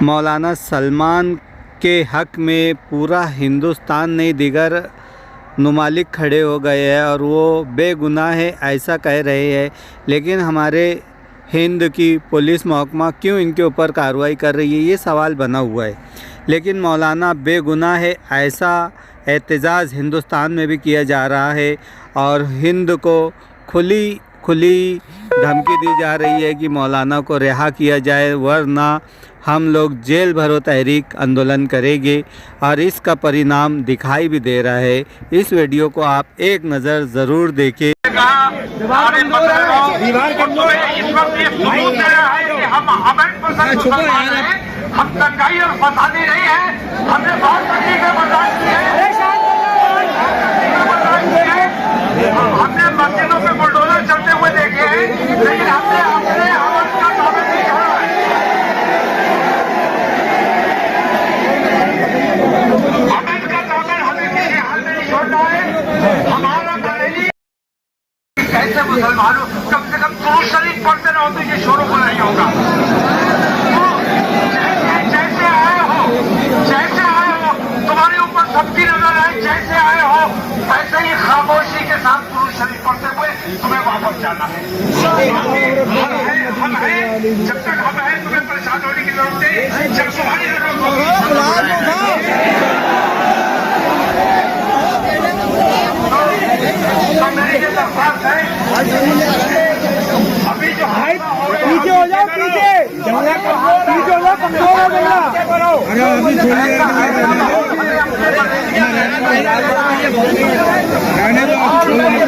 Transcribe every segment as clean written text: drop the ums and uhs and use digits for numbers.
मौलाना सलमान के हक़ में पूरा हिंदुस्तान नहीं दिगर ममालिक खड़े हो गए हैं और वो बेगुनाह है ऐसा कह रहे हैं। लेकिन हमारे हिंद की पुलिस महकमा क्यों इनके ऊपर कार्रवाई कर रही है, ये सवाल बना हुआ है। लेकिन मौलाना बेगुनाह है ऐसा एहतजाज हिंदुस्तान में भी किया जा रहा है और हिंद को खुली धमकी दी जा रही है कि मौलाना को रिहा किया जाए, वरना हम लोग जेल भरो तहरीक आंदोलन करेंगे और इसका परिणाम दिखाई भी दे रहा है। इस वीडियो को आप एक नज़र ज़रूर देखें। हम दंगाई और फसादी नहीं है, हमने बहुत तकलीफें बर्दाश्त की है, हमने मस्जिदों पे बुलडोजर चलते हुए देखे हैं, लेकिन हमने अपने अमल का दामन नहीं छोड़ा है। अमल का दामन हमें किसी हाल में नहीं छोड़ना है। हमारा बरेली कैसे मुसलमानों कम से कम दुरूद शरीफ पढ़ते रहो तो ये शोरों को नहीं होगा। जैसे आए हो तुम्हारे ऊपर सबकी नजर आए, जैसे आए हो वैसे ही खामोशी के साथ दुरूद शरीफ पढ़ते हुए तुम्हें वापस जाना है। हम हैं, जब तक हम हैं तुम्हें परेशान होने की जरूरत है। जब तुम्हारी जरूरत होगी तो मेरी ये दरख्वास्त है, अभी जो पीछे हो जाओ, पीछे हो जाओ, कमजोर हो गया।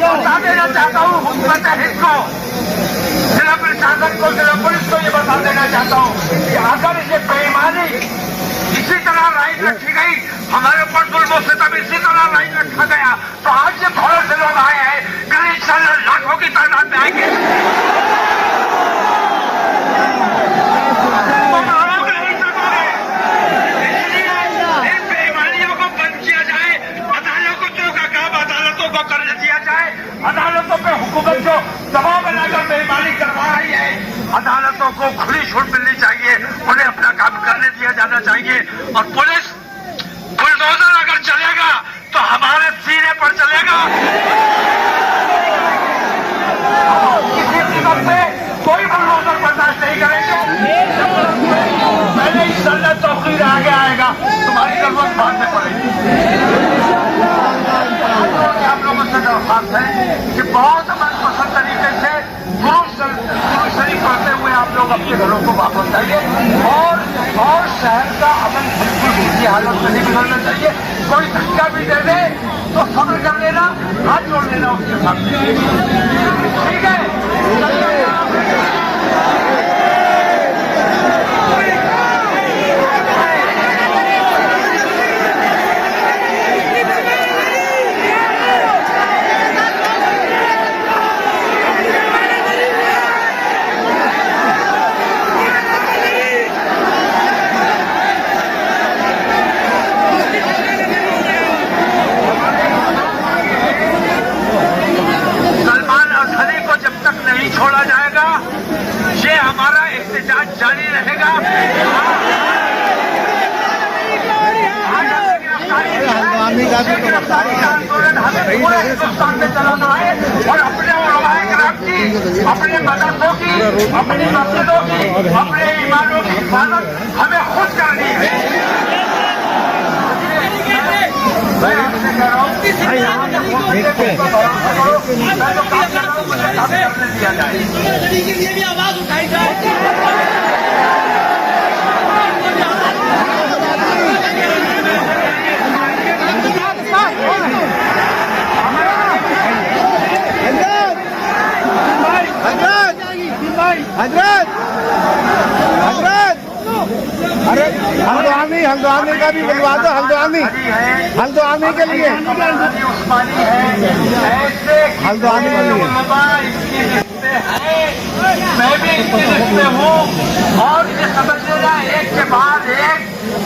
बता देना चाहता हूँ हुकूमत हिंद को, जिला प्रशासन को, जिला पुलिस को ये बता देना चाहता हूँ कि अगर ये बेईमानी इसी तरह लाइन रखी गई, हमारे ऊपर जुल्म सितम इसी तरह लाइन रखा गया, तो आज ये थोड़े से लोग आए हैं, कल इंशाल्लाह लाखों की तादाद में आएंगे। अदालतों पे हुकूमत जो दबाव बनाकर बेईमानी करवा रही है, अदालतों को खुली छूट मिलनी चाहिए, उन्हें अपना काम करने दिया जाना चाहिए। और पुलिस बुलडोजर अगर चलेगा तो हमारे सीने पर चलेगा। किसी कीमत पे कोई बुलडोजर बर्दाश्त नहीं करेंगे। पहले इंशाल्लाह तौकीर आगे आएगा, तुम्हारी जरूरत बाद में पड़ेगी। आप लोगों से दरख्वास्त है कि बहुत मनपसंद तरीके से दुरूद शरीफ पढ़ते हुए आप लोग अपने घरों को वापस जाइए और शहर का अमन बिल्कुल किसी हालत में नहीं बिगड़ना चाहिए। कोई धक्का भी दे दे तो सब्र कर लेना, हाथ जोड़ लेना उसके सामने, ठीक है। छोड़ा जाएगा, ये हमारा एहतजाज जारी रहेगा। गिरफ्तारी का आंदोलन हमें पूरे हिंदुस्तान में चलाना है और अपने उलमाए किराम की, अपने मदरसों की, अपनी मस्जिदों की, अपने ईमानों की हिफाजत हमें खुद करनी है। मैं आपसे कह रहा हूँ मैं जो काम कर रहा हूँ मुझे काम करने दिया जाए। आवाज उठाई जाए। अरे हल्द्वानी का भी बुलवा दो, हल्द्वानी के लिए, हल्द्वानी के लिए मैं भी इसकी लिस्ट में हूँ और ये समझ लेना एक के बाद एक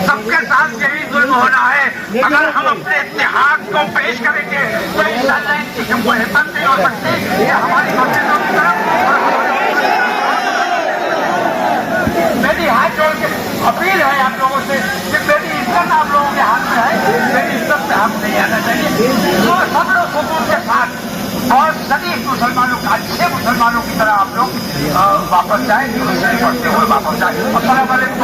सबके साथ यही जुल्म होना है। अगर हम अपने इतिहाद को पेश करेंगे तो इंशाल्लाह इनकी हमको हिम्मत नहीं हो सकती। ये हमारी मस्जिदों की तरफ मेरी हाथ जोड़ के अपील है मुसलमानों की तरह आप लोग वापस जाए, पढ़ते हुए वापस जाए। अस्सलाम वालेकुम।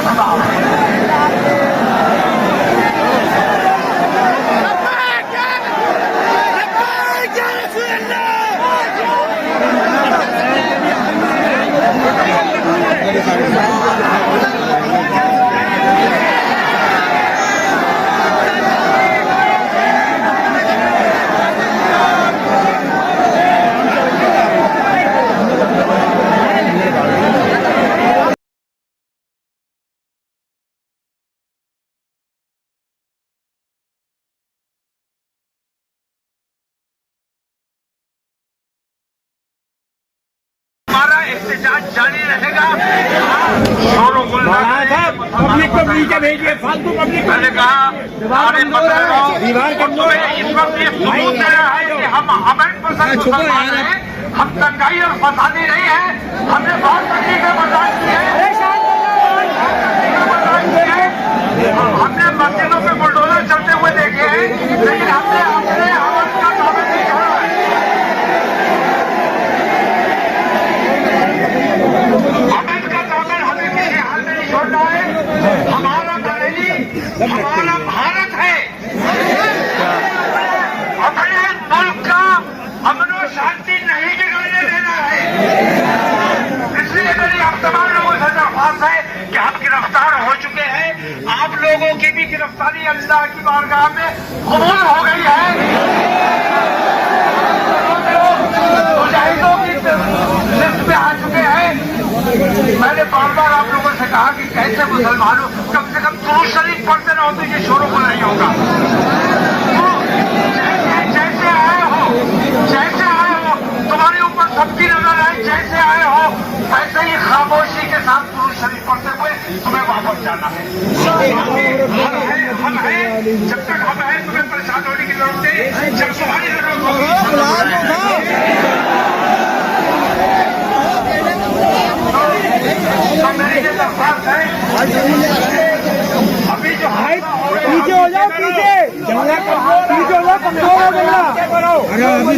हमारा एहतजाज जारी रहेगा। पब्लिक को नीचे भेजिए, फालतू पब्लिक मैंने कहा इस वक्त ये सबूत दे रहा है कि हम अमन पसंद मुसलमान हैं, हम दंगाई और फसादी नहीं है। हमने बहुत तकलीफें बर्दाश्त की है, हमने मस्जिदों पे बुलडोजर चलते हुए देखे हैं, लेकिन हमने अपने अमन का दामन नहीं छोड़ा है। अमन का दामन हमें किसी हाल में नहीं छोड़ना है। हमारा बरेली हमारा भारत है, अपने मुल्क का अमन और शांति नहीं बिगड़ने देना है। इसलिए मेरी आप तमाम लोगों से दरख्वास्त है कि हम गिरफ्तार हो चुके हैं, आप लोगों की भी गिरफ्तारी अल्लाह की बारगाह में कबूल हो गई है। मुजाहिदों की लिस्ट में आ चुके हैं। मैंने बार बार आप लोगों से कहा कि कैसे मुसलमानों कम से कम दुरूद शरीफ पढ़ते रहो तो ये शोरों को नहीं होगा। जैसे आए हो तुम्हारे ऊपर सबकी नजर आए, जैसे आए हो वैसे ही खामोशी के साथ दुरूद शरीफ पढ़ते हुए तुम्हें वापस जाना है। हम हैं, जब तक हम हैं तुम्हें परेशान होने की जरूरत है। जब तुम्हारी जरूरत होगी तो मेरी ये दरख्वास्त है, अभी जो है पीछे हो जाओ, पीछे पीछे हो जाओ, कमजोर हो गया। अरे अभी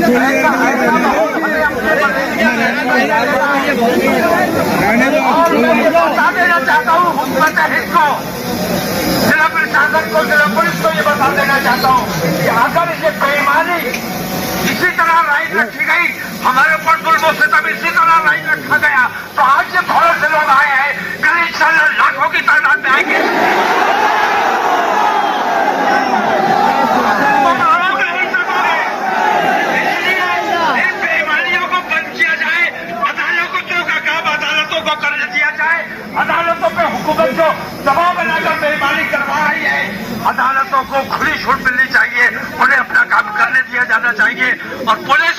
बता देना चाहता हूँ हुकूमत हिंद को, जिला प्रशासन को, जिला पुलिस को ये बता देना चाहता हूँ कि अगर ये बेईमानी इसी तरह लाइन रखी गई, हमारे ऊपर जुल्म सितम इसी तरह लाइन रखा गया, तो आज ये बहुत से लोग आए हैं, कल इंशाल्लाह लाखों की तादाद में आएंगे। अदालतों पे हुकूमत को दबाव बनाकर बेईमानी करवा रही है, अदालतों को खुली छूट मिलनी चाहिए, उन्हें अपना काम करने दिया जाना चाहिए। और पुलिस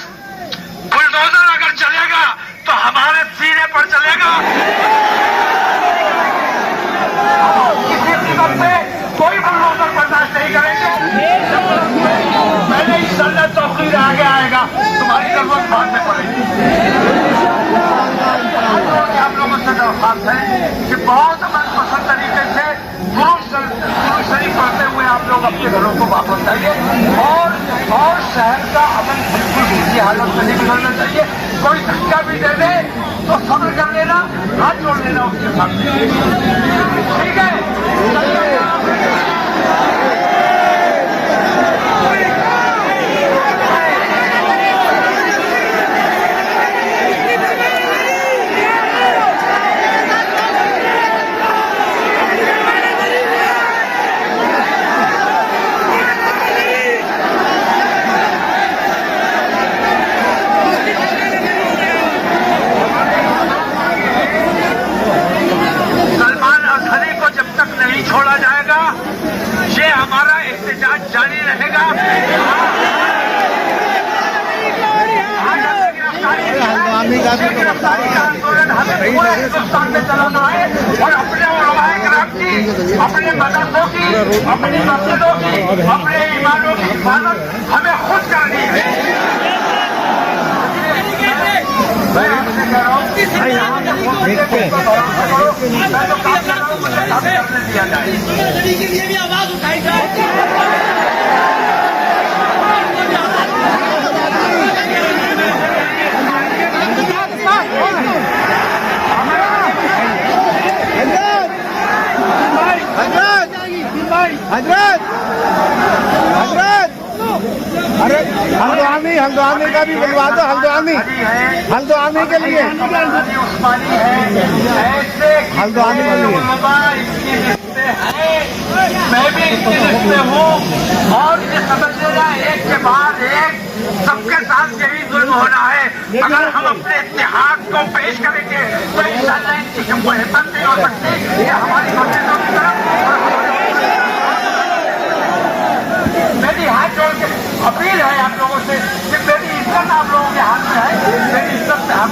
बुलडोजर अगर चलेगा तो हमारे सीने पर चलेगा। किसी कीमत पे कोई बुलडोजर बर्दाश्त नहीं करेंगे। पहले इंशाल्लाह तौकीर आगे आएगा, तुम्हारी जरूरत बाद में पड़ेगी। आप लोगों से दरख्वास्त है कि बहुत अमन पसंद तरीके से दुरूद शरीफ पढ़ते हुए आप लोग अपने घरों को वापस जाइए और शहर का अमन बिल्कुल किसी हालत में नहीं बिगड़ना चाहिए। कोई धक्का भी दे दे तो सब्र कर लेना, हाथ जोड़ लेना उसके सामने, ठीक है। छोड़ा जाएगा, ये हमारा एहतजाज जारी रहेगा। गिरफ्तारी का आंदोलन हमें पूरे हिंदुस्तान में चलाना है और अपने उलमाए किराम की, अपने मदरसों की, अपनी मस्जिदों की, अपने ईमानों की हिफाजत हमें खुद करनी है। मैं आपसे कह रहा हूँ मैं तो काम कर रहा हूँ, मुझे काम करने दिया जाए। आवाज उठाई जाए। हल्द्वानी का भी बुलवा दो, हल्द्वानी के लिए, उस्मानी है, ऐसे हल्द्वानी के लिए। इसकी लिस्ट में है, मैं भी इसकी लिस्ट में हूँ, और ये समझ लेना एक के बाद एक सबके साथ यही जुल्म होना है। अगर हम अपने इतिहास को पेश करेंगे तो इंशाअल्लाह इनकी हमको हिम्मत नहीं हो सकती। ये हमारी कोशिशों की तरफ मेरी हाथ जोड़ के अपील है आप लोगों से कि मेरी इज्जत आप लोगों के हाथ में है, मेरी इज्जत से आप